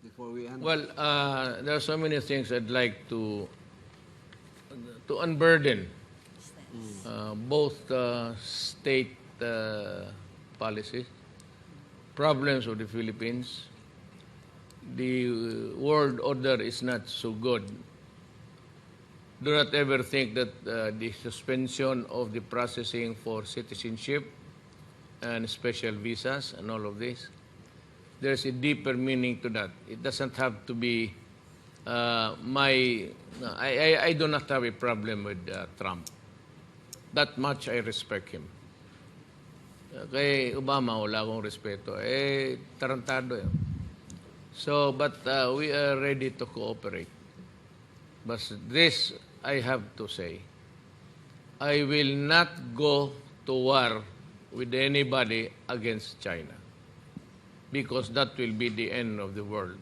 before we end? Well, there are so many things I'd like to unburden both state policies, problems of the Philippines. The world order is not so good. Do not ever think that the suspension of the processing for citizenship and special visas and all of this, there's a deeper meaning to that. It doesn't have to be I do not have a problem with Trump. That much I respect him. Kay Obama, wala akong respeto. Tarantado yun. So, but we are ready to cooperate. But this, I have to say, I will not go to war with anybody against China, because that will be the end of the world.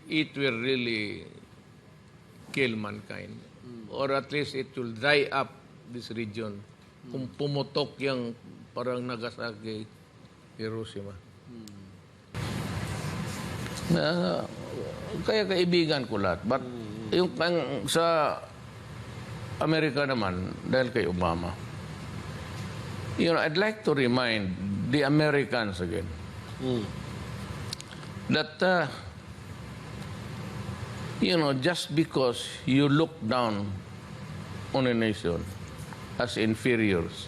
It will really kill mankind. Or at least it will dry up this region. Kung pumutok yung parang Nagasaki, Hiroshima. Kaya kaibigan ko lahat. But yung sa Amerika naman, dahil kay Obama, I'd like to remind the Americans again that just because you look down on a nation as inferiors,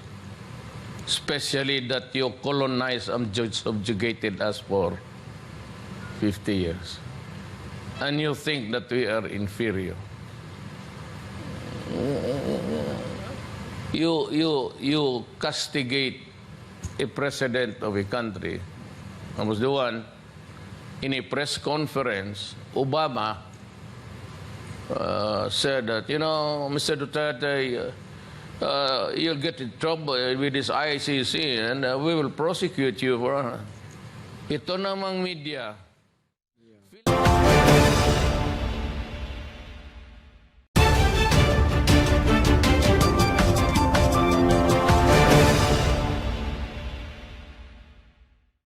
especially that you colonized and subjugated us for 50 years, and you think that we are inferior, you castigate a president of a country. I was the one in a press conference. Obama said that, Mr. Duterte, you'll get in trouble with this ICC and we will prosecute you for... Ito namang media